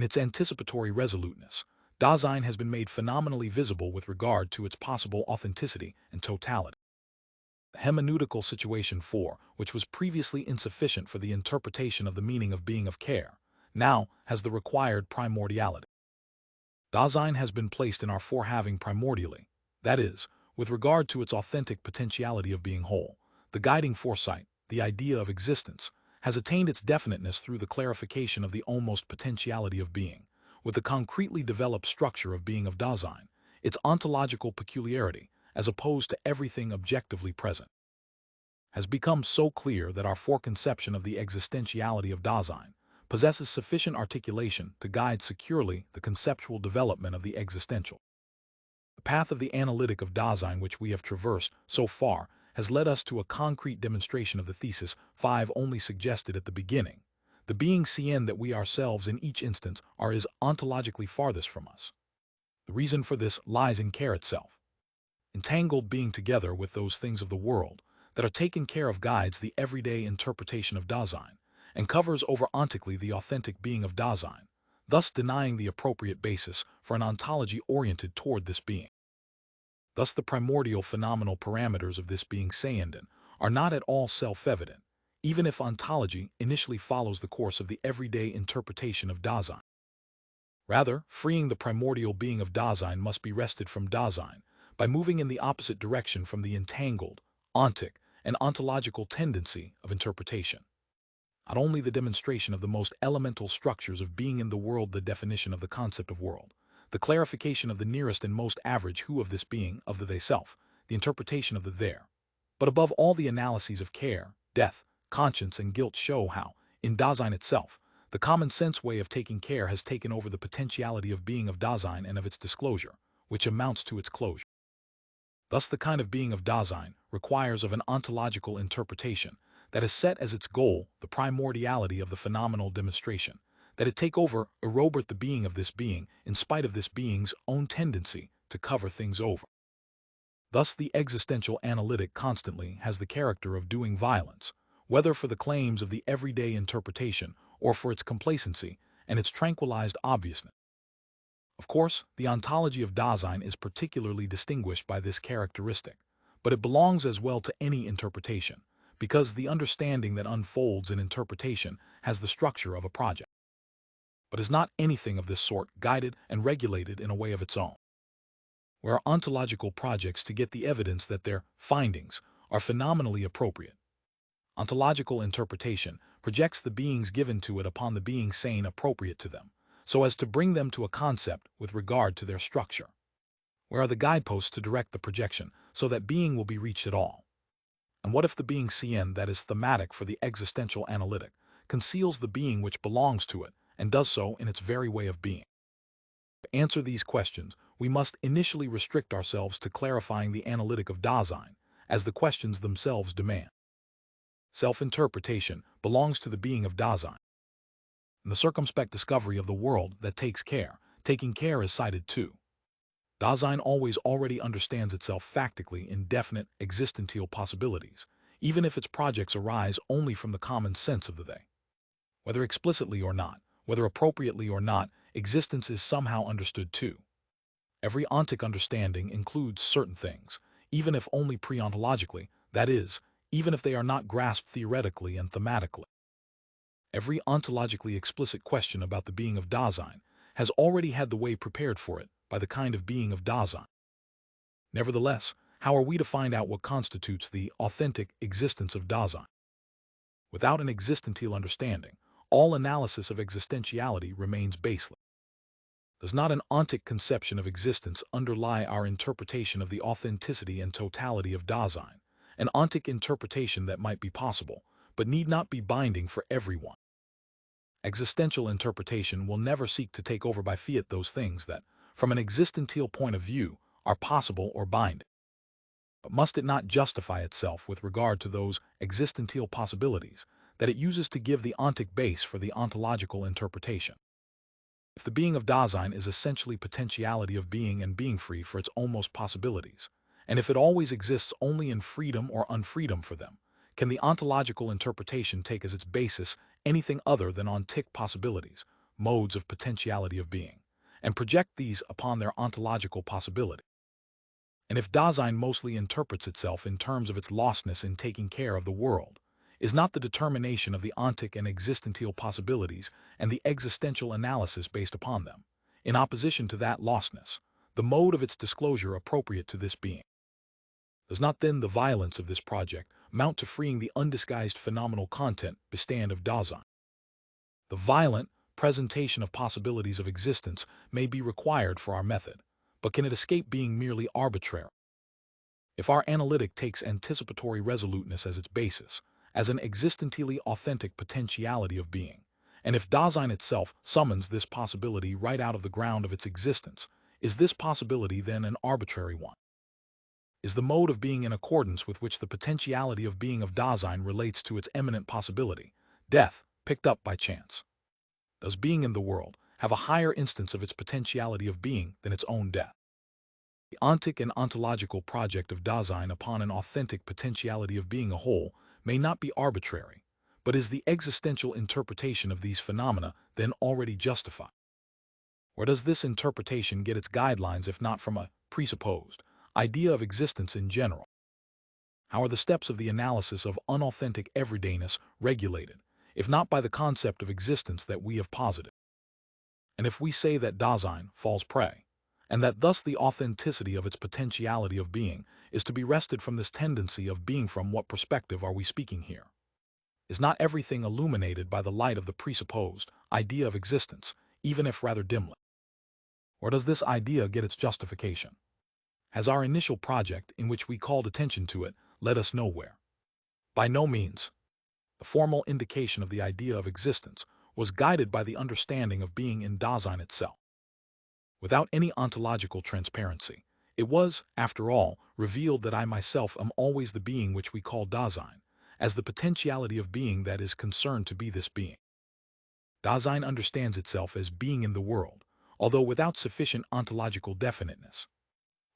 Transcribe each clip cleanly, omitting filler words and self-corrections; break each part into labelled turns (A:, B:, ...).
A: In its anticipatory resoluteness, Dasein has been made phenomenally visible with regard to its possible authenticity and totality. The Hemeneutical situation 4, which was previously insufficient for the interpretation of the meaning of being of care, now has the required primordiality. Dasein has been placed in our forehaving primordially, that is, with regard to its authentic potentiality of being whole. The guiding foresight, the idea of existence, has attained its definiteness through the clarification of the almost potentiality of being, with the concretely developed structure of being of Dasein, its ontological peculiarity, as opposed to everything objectively present, has become so clear that our foreconception of the existentiality of Dasein possesses sufficient articulation to guide securely the conceptual development of the existential. The path of the analytic of Dasein which we have traversed so far has led us to a concrete demonstration of the thesis 5 only suggested at the beginning. The being CN that we ourselves in each instance are is ontologically farthest from us. The reason for this lies in care itself. Entangled being together with those things of the world that are taken care of guides the everyday interpretation of Dasein, and covers over ontically the authentic being of Dasein, thus denying the appropriate basis for an ontology oriented toward this being. Thus the primordial phenomenal parameters of this being Seinden are not at all self-evident, even if ontology initially follows the course of the everyday interpretation of Dasein. Rather, freeing the primordial being of Dasein must be wrested from Dasein by moving in the opposite direction from the entangled, ontic, and ontological tendency of interpretation. Not only the demonstration of the most elemental structures of being in the world, the definition of the concept of world, the clarification of the nearest and most average who of this being, of the they-self, the interpretation of the there, but above all the analyses of care, death, conscience, and guilt show how, in Dasein itself, the common-sense way of taking care has taken over the potentiality of being of Dasein and of its disclosure, which amounts to its closure. Thus the kind of being of Dasein requires of an ontological interpretation that has set as its goal the primordiality of the phenomenal demonstration, that it take over, erobert the being of this being, in spite of this being's own tendency to cover things over. Thus the existential analytic constantly has the character of doing violence, whether for the claims of the everyday interpretation or for its complacency and its tranquilized obviousness. Of course, the ontology of Dasein is particularly distinguished by this characteristic, but it belongs as well to any interpretation, because the understanding that unfolds in interpretation has the structure of a project, but is not anything of this sort guided and regulated in a way of its own. Where are ontological projects to get the evidence that their findings are phenomenally appropriate? Ontological interpretation projects the beings given to it upon the being sane appropriate to them, so as to bring them to a concept with regard to their structure. Where are the guideposts to direct the projection so that being will be reached at all? And what if the being CN that is thematic for the existential analytic conceals the being which belongs to it and does so in its very way of being? To answer these questions, we must initially restrict ourselves to clarifying the analytic of Dasein, as the questions themselves demand. Self-interpretation belongs to the being of Dasein. In the circumspect discovery of the world that takes care, taking care is cited too. Dasein always already understands itself factically in definite existential possibilities, even if its projects arise only from the common sense of the they. Whether explicitly or not, whether appropriately or not, existence is somehow understood too. Every ontic understanding includes certain things, even if only pre-ontologically, that is, even if they are not grasped theoretically and thematically. Every ontologically explicit question about the being of Dasein has already had the way prepared for it by the kind of being of Dasein. Nevertheless, how are we to find out what constitutes the authentic existence of Dasein? Without an existential understanding, all analysis of existentiality remains baseless. Does not an ontic conception of existence underlie our interpretation of the authenticity and totality of Dasein, an ontic interpretation that might be possible, but need not be binding for everyone? Existential interpretation will never seek to take over by fiat those things that, from an existential point of view, are possible or binding. But must it not justify itself with regard to those existential possibilities that it uses to give the ontic base for the ontological interpretation? If the being of Dasein is essentially potentiality of being and being free for its almost possibilities, and if it always exists only in freedom or unfreedom for them, can the ontological interpretation take as its basis anything other than ontic possibilities, modes of potentiality of being, and project these upon their ontological possibility. And if Dasein mostly interprets itself in terms of its lostness in taking care of the world, is not the determination of the ontic and existential possibilities and the existential analysis based upon them, in opposition to that lostness, the mode of its disclosure appropriate to this being? Does not then the violence of this project mount to freeing the undisguised phenomenal content bestand of Dasein? The violent presentation of possibilities of existence may be required for our method, but can it escape being merely arbitrary? If our analytic takes anticipatory resoluteness as its basis, as an existentially authentic potentiality of being, and if Dasein itself summons this possibility right out of the ground of its existence, is this possibility then an arbitrary one? Is the mode of being in accordance with which the potentiality of being of Dasein relates to its eminent possibility, death, picked up by chance? Does being in the world have a higher instance of its potentiality of being than its own death? The ontic and ontological project of Dasein upon an authentic potentiality of being a whole may not be arbitrary, but is the existential interpretation of these phenomena then already justified? Where does this interpretation get its guidelines if not from a presupposed idea of existence in general? How are the steps of the analysis of unauthentic everydayness regulated, if not by the concept of existence that we have posited? And if we say that Dasein falls prey, and that thus the authenticity of its potentiality of being is to be wrested from this tendency of being, from what perspective are we speaking here? Is not everything illuminated by the light of the presupposed idea of existence, even if rather dimly? Or does this idea get its justification? Has our initial project, in which we called attention to it, led us nowhere? By no means. The formal indication of the idea of existence was guided by the understanding of being in Dasein itself. Without any ontological transparency, it was, after all, revealed that I myself am always the being which we call Dasein, as the potentiality of being that is concerned to be this being. Dasein understands itself as being in the world, although without sufficient ontological definiteness.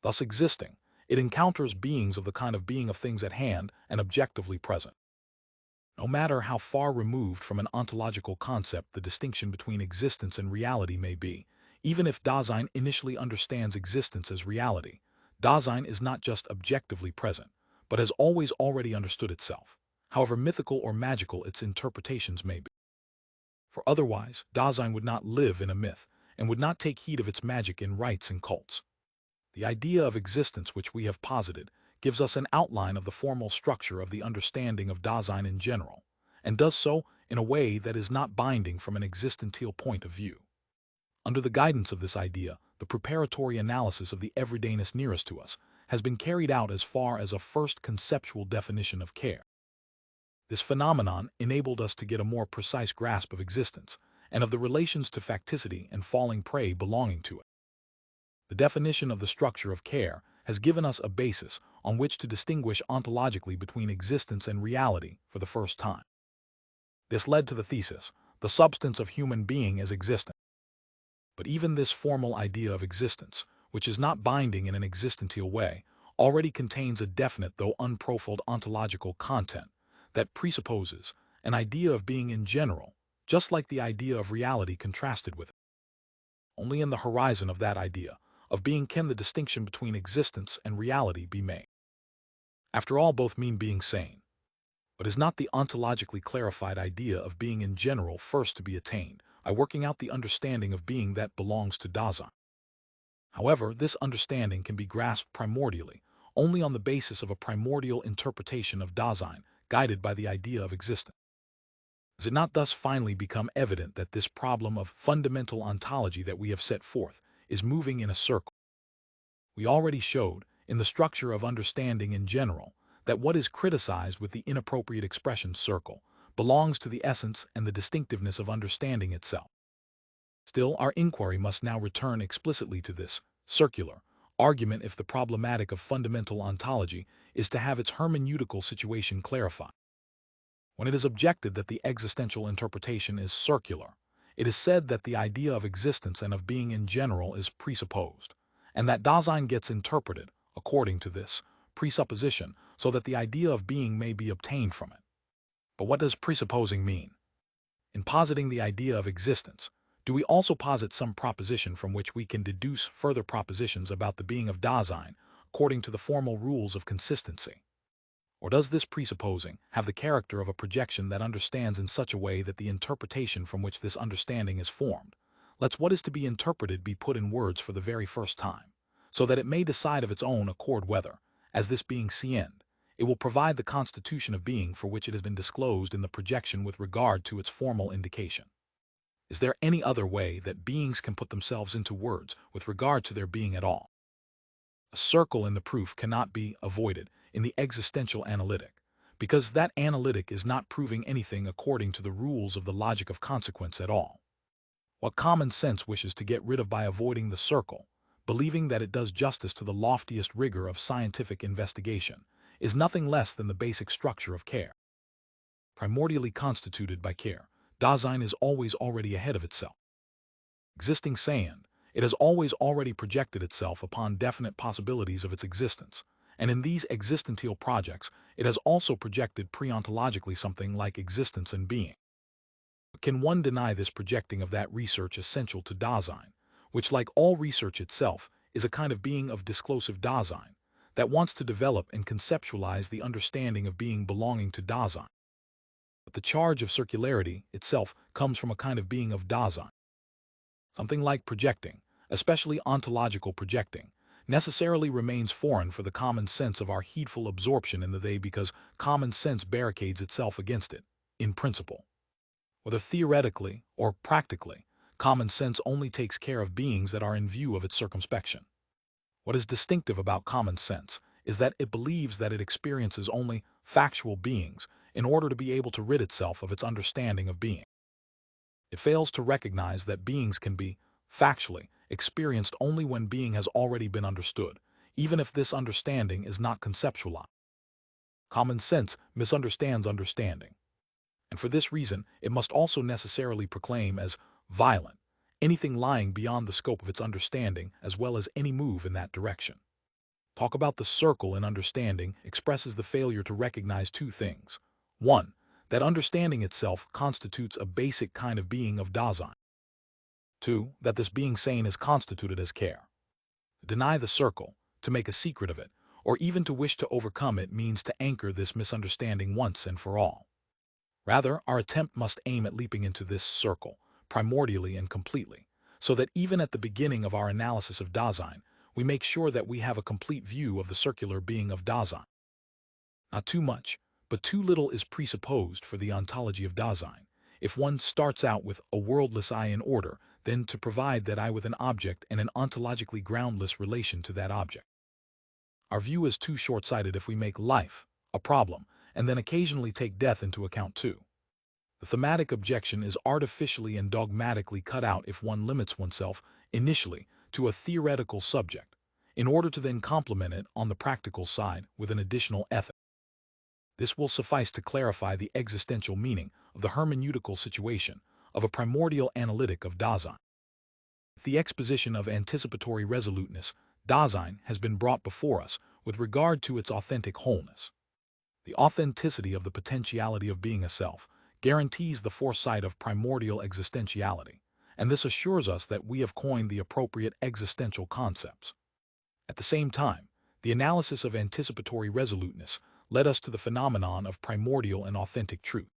A: Thus existing, it encounters beings of the kind of being of things at hand and objectively present. No matter how far removed from an ontological concept the distinction between existence and reality may be, even if Dasein initially understands existence as reality, Dasein is not just objectively present, but has always already understood itself, however mythical or magical its interpretations may be. For otherwise, Dasein would not live in a myth, and would not take heed of its magic in rites and cults. The idea of existence which we have posited gives us an outline of the formal structure of the understanding of Dasein in general, and does so in a way that is not binding from an existential point of view. Under the guidance of this idea, the preparatory analysis of the everydayness nearest to us has been carried out as far as a first conceptual definition of care. This phenomenon enabled us to get a more precise grasp of existence, and of the relations to facticity and falling prey belonging to it. The definition of the structure of care has given us a basis on which to distinguish ontologically between existence and reality for the first time. This led to the thesis, the substance of human being is existence. But even this formal idea of existence, which is not binding in an existential way, already contains a definite though unprofiled ontological content that presupposes an idea of being in general, just like the idea of reality contrasted with it. Only in the horizon of that idea of being can the distinction between existence and reality be made. After all, both mean being sane. But is not the ontologically clarified idea of being in general first to be attained by working out the understanding of being that belongs to Dasein? However, this understanding can be grasped primordially only on the basis of a primordial interpretation of Dasein guided by the idea of existence. Does it not thus finally become evident that this problem of fundamental ontology that we have set forth is moving in a circle? We already showed, in the structure of understanding in general, that what is criticized with the inappropriate expression circle belongs to the essence and the distinctiveness of understanding itself. Still, our inquiry must now return explicitly to this circular argument if the problematic of fundamental ontology is to have its hermeneutical situation clarified. When it is objected that the existential interpretation is circular, it is said that the idea of existence and of being in general is presupposed, and that Dasein gets interpreted according to this presupposition so that the idea of being may be obtained from it. But what does presupposing mean? In positing the idea of existence, Do we also posit some proposition from which we can deduce further propositions about the being of Dasein according to the formal rules of consistency? Or does this presupposing have the character of a projection that understands in such a way that the interpretation from which this understanding is formed lets what is to be interpreted be put in words for the very first time, so that it may decide of its own accord whether, as this being sienned, it will provide the constitution of being for which it has been disclosed in the projection with regard to its formal indication? Is there any other way that beings can put themselves into words with regard to their being at all? A circle in the proof cannot be avoided in the existential analytic, because that analytic is not proving anything according to the rules of the logic of consequence at all. What common sense wishes to get rid of by avoiding the circle, believing that it does justice to the loftiest rigor of scientific investigation, is nothing less than the basic structure of care. Primordially constituted by care, Dasein is always already ahead of itself. Existing seiend, it has always already projected itself upon definite possibilities of its existence, and in these existential projects it has also projected preontologically something like existence and being. But can one deny this projecting of that research essential to Dasein, which, like all research itself, is a kind of being of disclosive Dasein, that wants to develop and conceptualize the understanding of being belonging to Dasein? But the charge of circularity itself comes from a kind of being of Dasein. Something like projecting, especially ontological projecting, necessarily remains foreign for the common sense of our heedful absorption in the they, because common sense barricades itself against it, in principle. Whether theoretically or practically, common sense only takes care of beings that are in view of its circumspection. What is distinctive about common sense is that it believes that it experiences only factual beings in order to be able to rid itself of its understanding of being. It fails to recognize that beings can be, factually, experienced only when being has already been understood, even if this understanding is not conceptualized. Common sense misunderstands understanding, and for this reason it must also necessarily proclaim as violent anything lying beyond the scope of its understanding, as well as any move in that direction. Talk about the circle in understanding expresses the failure to recognize two things. 1. That understanding itself constitutes a basic kind of being of Dasein. 2. That this being sane is constituted as care. To deny the circle, to make a secret of it, or even to wish to overcome it means to anchor this misunderstanding once and for all. Rather, our attempt must aim at leaping into this circle, primordially and completely, so that even at the beginning of our analysis of Dasein, we make sure that we have a complete view of the circular being of Dasein. Not too much, but too little is presupposed for the ontology of Dasein. If one starts out with a worldless I in order, then to provide that I with an object and an ontologically groundless relation to that object. Our view is too short-sighted if we make life a problem, and then occasionally take death into account too. The thematic objection is artificially and dogmatically cut out if one limits oneself, initially, to a theoretical subject, in order to then complement it on the practical side with an additional ethic. This will suffice to clarify the existential meaning of the hermeneutical situation of a primordial analytic of Dasein. With the exposition of anticipatory resoluteness, Dasein has been brought before us with regard to its authentic wholeness. The authenticity of the potentiality of being a self guarantees the foresight of primordial existentiality, and this assures us that we have coined the appropriate existential concepts. At the same time, the analysis of anticipatory resoluteness led us to the phenomenon of primordial and authentic truth.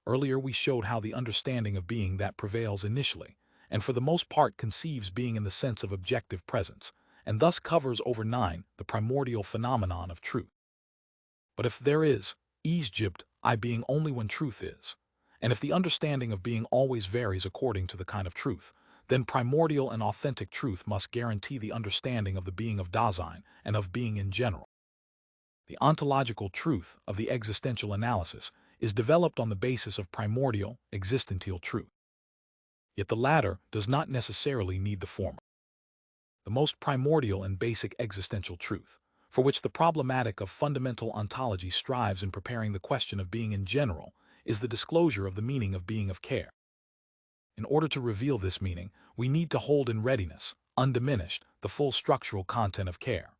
A: Earlier we showed how the understanding of being that prevails initially, and for the most part conceives being in the sense of objective presence, and thus covers over 9 the primordial phenomenon of truth. But if there is Egypt, I being only when truth is, and if the understanding of being always varies according to the kind of truth, then primordial and authentic truth must guarantee the understanding of the being of Dasein and of being in general. The ontological truth of the existential analysis is developed on the basis of primordial, existential truth. Yet the latter does not necessarily need the former. The most primordial and basic existential truth, for which the problematic of fundamental ontology strives in preparing the question of being in general, is the disclosure of the meaning of being of care. In order to reveal this meaning, we need to hold in readiness, undiminished, the full structural content of care.